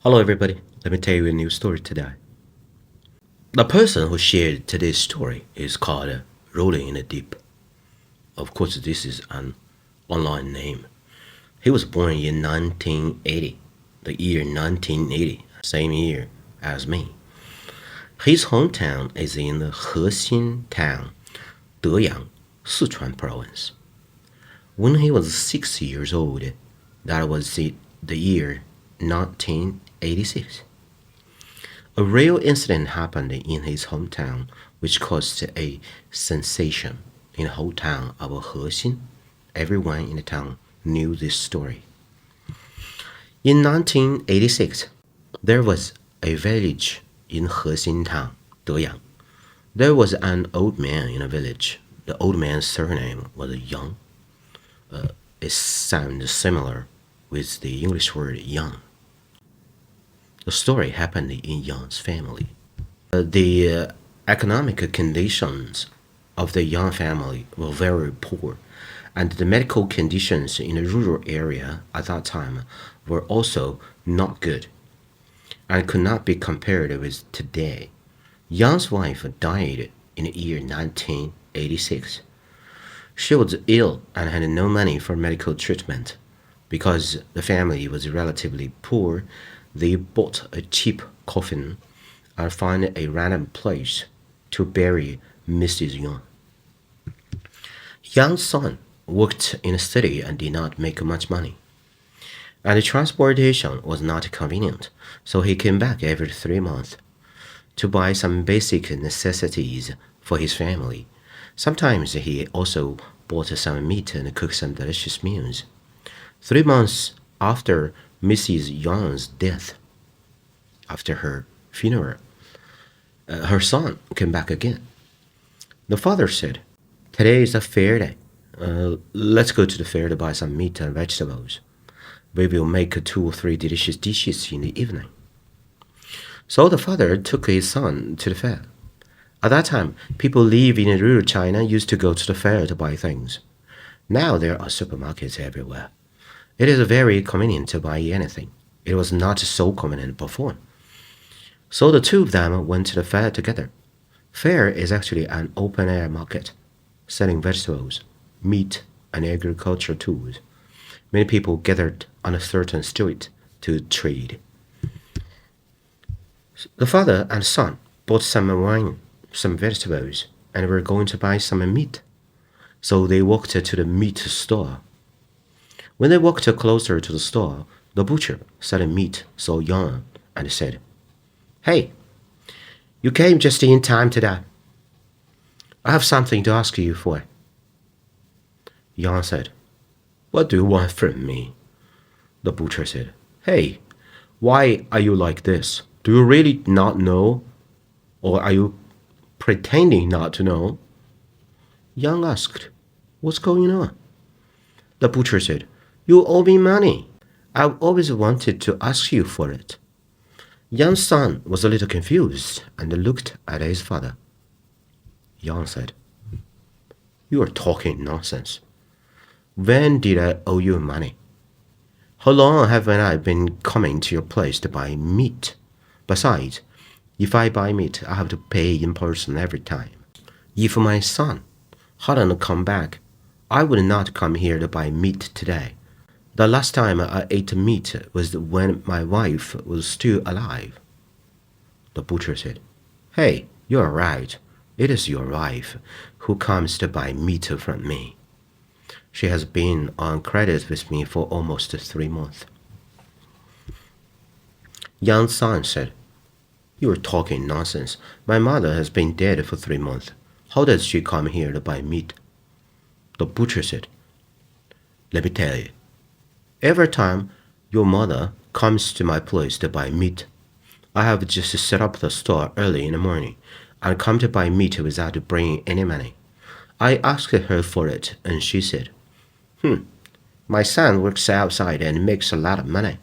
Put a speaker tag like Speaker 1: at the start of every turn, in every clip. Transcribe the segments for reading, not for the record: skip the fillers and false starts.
Speaker 1: Hello everybody, let me tell you a new story today. The person who shared today's story is called Rolling in the Deep. Of course, this is an online name. He was born in 1980, the year 1980, same year as me. His hometown is in the Hexin town, Deyang, Sichuan province. When he was 6 years old, that was the year 1986. A real incident happened in his hometown which caused a sensation in the whole town of Hexin. Everyone in the town knew this story. In 1986, there was a village in Hexin town, Deyang. There was an old man in the village. The old man's surname was Yang. It sounds similar with the English word young. The story happened in Yang's family. The economic conditions of the Yang family were very poor, and the medical conditions in the rural area at that time were also not good and could not be compared with today. Yang's wife died in the year 1986. She was ill and had no money for medical treatment. Because the family was relatively poor, they bought a cheap coffin and found a random place to bury Mrs. Yang. Yang's son worked in the city and did not make much money. And the transportation was not convenient, so he came back every 3 months to buy some basic necessities for his family. Sometimes he also bought some meat and cooked some delicious meals. 3 months after Mrs. Yang's death, after her funeral, her son came back again. The father said, "Today is a fair day. Let's go to the fair to buy some meat and vegetables. We will make 2 or 3 delicious dishes in the evening." So the father took his son to the fair. At that time, people live in rural China used to go to the fair to buy things. Now there are supermarkets everywhere. It is very convenient to buy anything. It was not so convenient before. So the two of them went to the fair together. Fair is actually an open-air market, selling vegetables, meat, and agricultural tools. Many people gathered on a certain street to trade. The father and son bought some wine, some vegetables, and were going to buy some meat. So they walked to the meat store. When they walked closer to the store, the butcher selling meat saw Yang and said, "Hey, you came just in time today. I have something to ask you for." Yang said, "What do you want from me?" The butcher said, "Hey, why are you like this? Do you really not know? Or are you pretending not to know?" Yang asked, "What's going on?" The butcher said, "You owe me money. I've always wanted to ask you for it." Yang's son was a little confused and looked at his father. Yang said, "You are talking nonsense. When did I owe you money? How long have I been coming to your place to buy meat? Besides, if I buy meat, I have to pay in person every time. If my son hadn't come back, I would not come here to buy meat today. The last time I ate meat was when my wife was still alive." The butcher said, "Hey, you're right. It is your wife who comes to buy meat from me. She has been on credit with me for almost 3 months." Yang's son said, "You are talking nonsense. My mother has been dead for 3 months. How does she come here to buy meat?" The butcher said, "Let me tell you. Every time your mother comes to my place to buy meat, I have just set up the store early in the morning and come to buy meat without bringing any money. I asked her for it, and she said, my son works outside and makes a lot of money.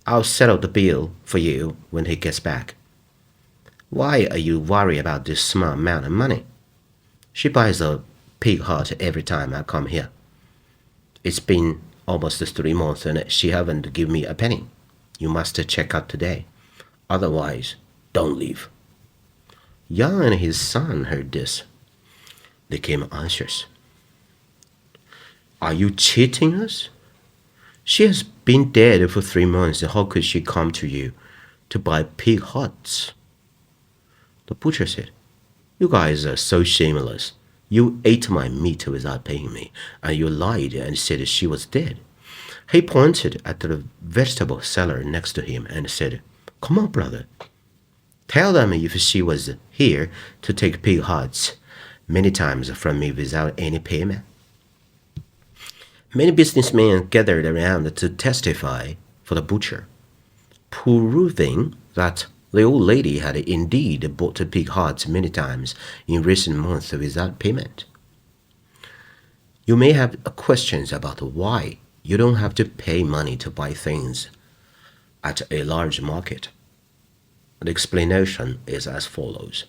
Speaker 1: I'll settle the bill for you when he gets back. Why are you worried about this small amount of money? She buys a pig heart every time I come here. It's been almost 3 months and she haven't given me a penny. You must check out today. Otherwise, don't leave. Yang and his son heard this. They came anxious. Are you cheating us? She has been dead for 3 months. How could she come to you to buy pig hearts? The butcher said, You guys are so shameless. You ate my meat without paying me, and you lied and said she was dead. He pointed at the vegetable seller next to him and said, Come on, brother. Tell them if she was here to take pig hearts many times from me without any payment. Many businessmen gathered around to testify for the butcher, proving that the old lady had indeed bought pig hearts many times in recent months without payment. You may have questions about why you don't have to pay money to buy things at a large market. The explanation is as follows.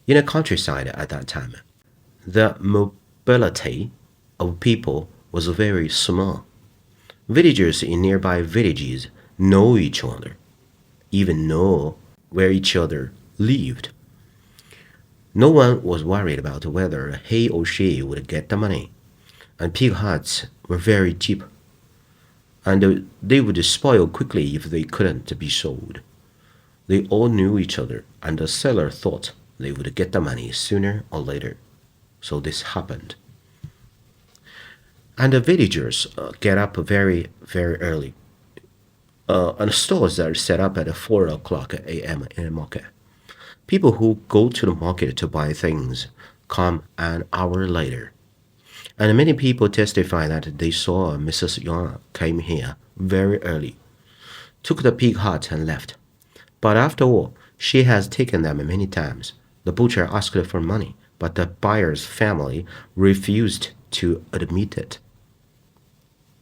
Speaker 1: In the countryside at that time, the mobility of people was very small. Villagers in nearby villages know each other, even know where each other lived. No one was worried about whether he or she would get the money, and pig hearts were very cheap, and they would spoil quickly if they couldn't be sold. They all knew each other, and the seller thought they would get the money sooner or later. So this happened. And the villagers get up very, very early. And stores are set up at 4 o'clock a.m. in the market. People who go to the market to buy things come an hour later. And many people testify that they saw Mrs. Yang came here very early, took the pig heart and left. But after all, she has taken them many times. The butcher asked for money, but the buyer's family refused to admit it.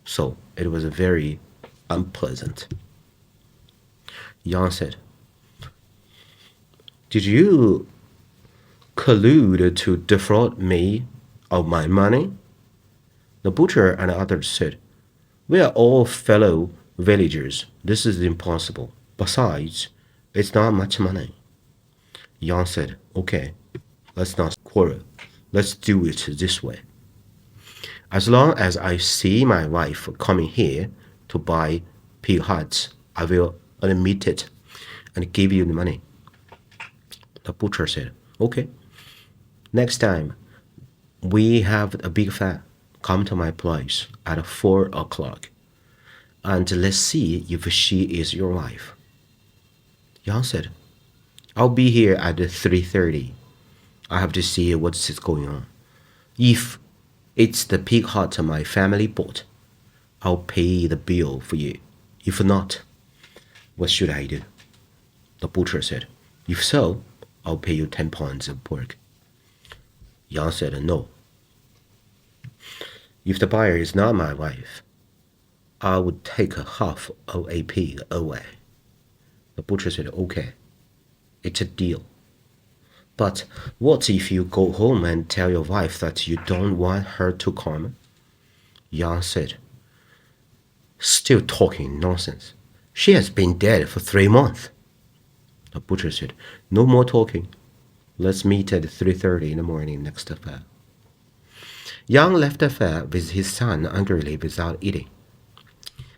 Speaker 1: So it was very unpleasant. Yang said, Did you collude to defraud me of my money? The butcher and others said, We are all fellow villagers. This is impossible. Besides, it's not much money. Yang said, Okay, let's not quarrel. Let's do it this way. As long as I see my wife coming here to buy pig hearts, I will admit it and give you the money. The butcher said, Okay. Next time we have a big fair, come to my place at 4 o'clock, and let's see if she is your wife. Yang said, I'll be here at 3:30. I have to see what's going on. If it's the pig heart my family bought, I'll pay the bill for you. If not, what should I do? The butcher said, If so, I'll pay you 10 pounds of pork. Yang said, No. If the buyer is not my wife, I would take half of a pig away. The butcher said, Okay, it's a deal. But what if you go home and tell your wife that you don't want her to come? Yang said, Still talking nonsense. She has been dead for 3 months. The butcher said, No more talking. Let's meet at 3:30 in the morning next fair. Yang left the fair with his son angrily without eating.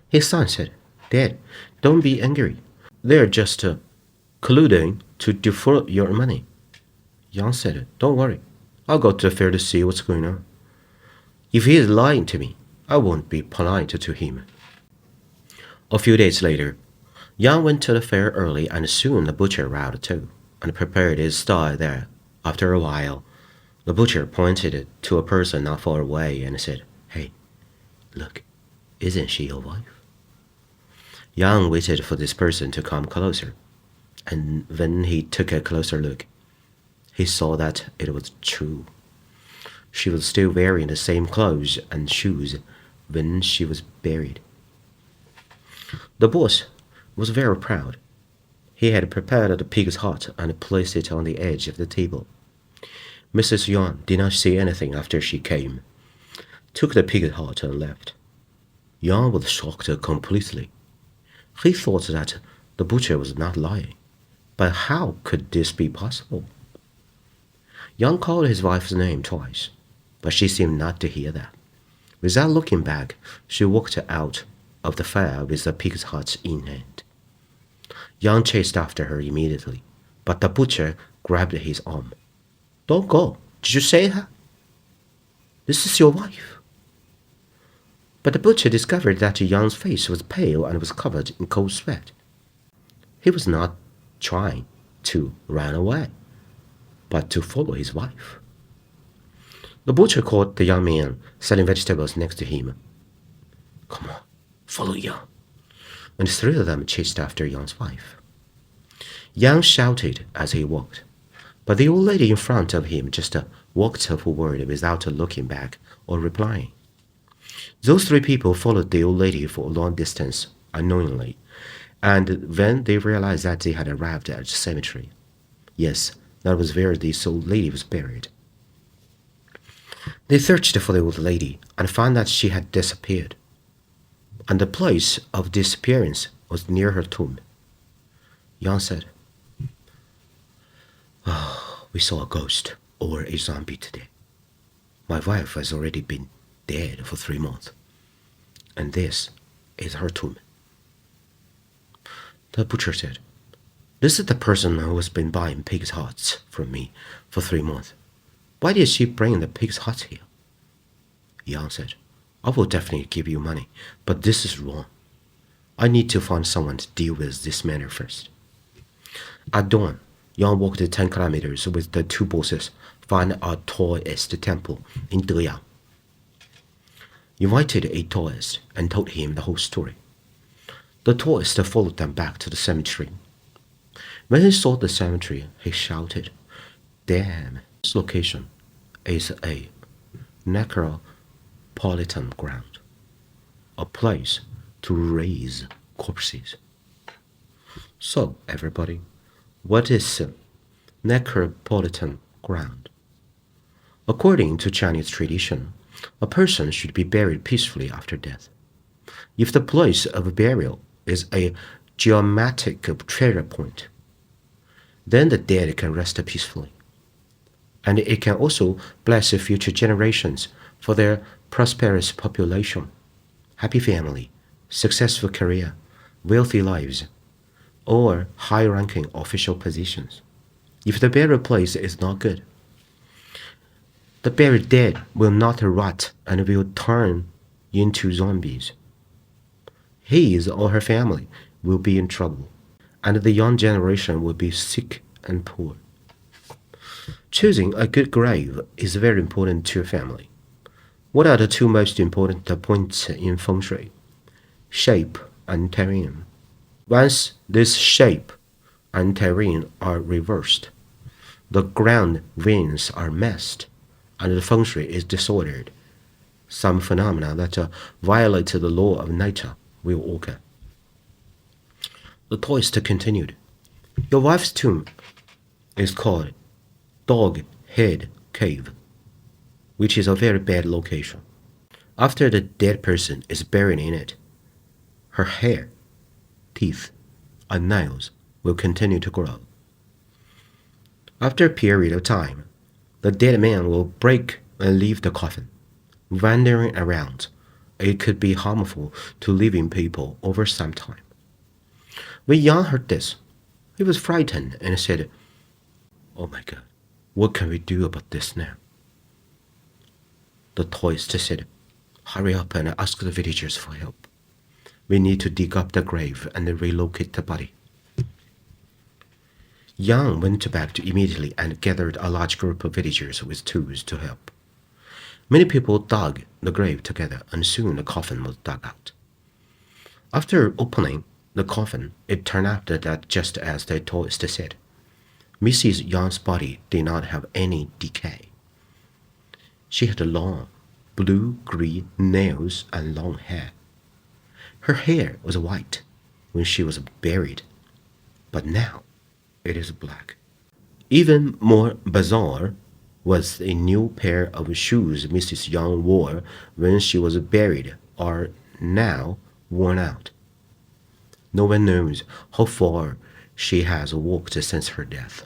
Speaker 1: His son said, Dad, don't be angry. They're just colluding to defraud your money. Yang said, Don't worry. I'll go to the fair to see what's going on. If he is lying to me, I won't be polite to him. A few days later, Yang went to the fair early, and soon the butcher arrived too, and prepared his stall there. After a while, the butcher pointed to a person not far away and said, Hey, look, isn't she your wife? Yang waited for this person to come closer, and when he took a closer look, he saw that it was true. She was still wearing the same clothes and shoes when she was buried. The boss was very proud. He had prepared the pig's heart and placed it on the edge of the table. Mrs. Yuan did not say anything after she came, took the pig's heart and left. Yang was shocked completely. He thought that the butcher was not lying. But how could this be possible? Yang called his wife's name twice, but she seemed not to hear that. Without looking back, she walked out of the fair with the pig's hut in hand. Yang chased after her immediately, but the butcher grabbed his arm. Don't go. Did you say her? This is your wife. But the butcher discovered that Yang's face was pale and was covered in cold sweat. He was not trying to run away, but to follow his wife. The butcher caught the young man selling vegetables next to him. Come on, follow Yang. And the three of them chased after Yang's wife. Yang shouted as he walked, but the old lady in front of him just walked forward without looking back or replying. Those three people followed the old lady for a long distance, unknowingly, and when they realized that they had arrived at the cemetery, yes, that was where this old lady was buried. They searched for the old lady and found that she had disappeared, and the place of disappearance was near her tomb. Yang said, "Oh, we saw a ghost or a zombie today. My wife has already been dead for 3 months, and this is her tomb." The butcher said, "This is the person who has been buying pig's hearts from me for 3 months. Why did she bring the pig's hearts here?" Yang said, "I will definitely give you money, but this is wrong. I need to find someone to deal with this matter first." At dawn, Yang walked 10 kilometers with the two bosses, found a Taoist temple in Deyang. He invited a Taoist and told him the whole story. The Taoist followed them back to the cemetery. When he saw the cemetery, he shouted, "Damn, this location is a Necropolitan ground, a place to raise corpses." So, everybody, what is Necropolitan ground? According to Chinese tradition, a person should be buried peacefully after death. If the place of burial is a geometric treasure point, then the dead can rest peacefully. And it can also bless future generations for their prosperous population, happy family, successful career, wealthy lives, or high-ranking official positions. If the burial place is not good, the buried dead will not rot and will turn into zombies. His or her family will be in trouble, and the young generation will be sick and poor. Choosing a good grave is very important to your family. What are the two most important points in feng shui? Shape and terrain. Once this shape and terrain are reversed, the ground winds are messed, and the feng shui is disordered. Some phenomena that violate the law of nature will occur. The Taoist continued, "Your wife's tomb is called Dog Head Cave, which is a very bad location. After the dead person is buried in it, her hair, teeth, and nails will continue to grow. After a period of time, the dead man will break and leave the coffin, wandering around. It could be harmful to living people over some time." When Yang heard this, he was frightened and said, "Oh my God, what can we do about this now?" The Taoist said, "Hurry up and ask the villagers for help. We need to dig up the grave and relocate the body." Yang went back immediately and gathered a large group of villagers with tools to help. Many people dug the grave together, and soon the coffin was dug out. After opening the coffin, it turned out that just as the Taoist said, Mrs. Yang's body did not have any decay. She had long, blue-green nails and long hair. Her hair was white when she was buried, but now it is black. Even more bizarre was a new pair of shoes Mrs. Yang wore when she was buried are now worn out. No one knows how far she has walked since her death.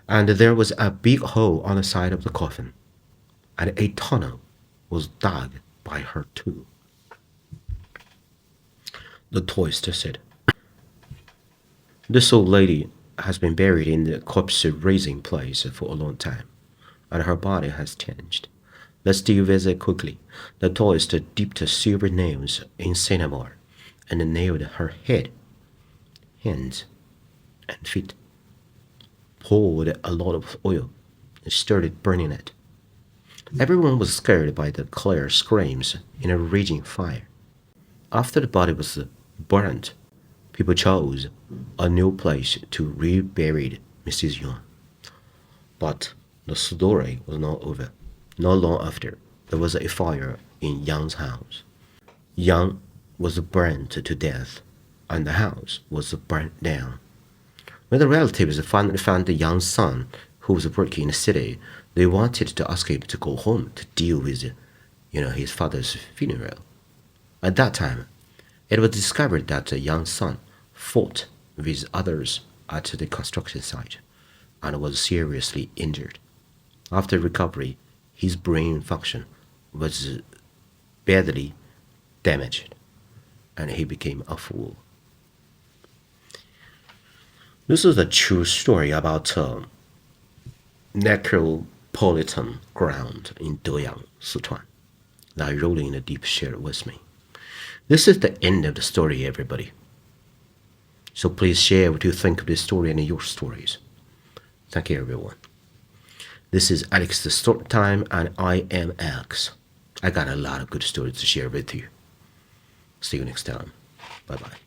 Speaker 1: And there was a big hole on the side of the coffin, and a tunnel was dug by her too. The Taoist said, "This old lady has been buried in the corpse-raising place for a long time, and her body has changed. Let's do visit quickly." The Taoist dipped silver nails in cinnabar and nailed her head, hands, and feet, poured a lot of oil, and started burning it. Everyone was scared by the clear screams in a raging fire. After the body was burnt, people chose a new place to rebury Mrs. Yuan. But the story was not over. Not long after, there was a fire in Yang's house. Yang was burned to death, and the house was burnt down. When the relatives finally found the young son who was working in the city, they wanted to ask him to go home to deal with, his father's funeral. At that time, it was discovered that the young son fought with others at the construction site and was seriously injured. After recovery, his brain function was badly damaged, and he became a fool. This is a true story about Necropolitan ground in Deyang, Sichuan, that I wrote in a deep share with me. This is the end of the story, everybody. So please share what you think of this story and your stories. Thank you, everyone. This is Alex the Story Time, and I am Alex. I got a lot of good stories to share with you. See you next time. Bye-bye.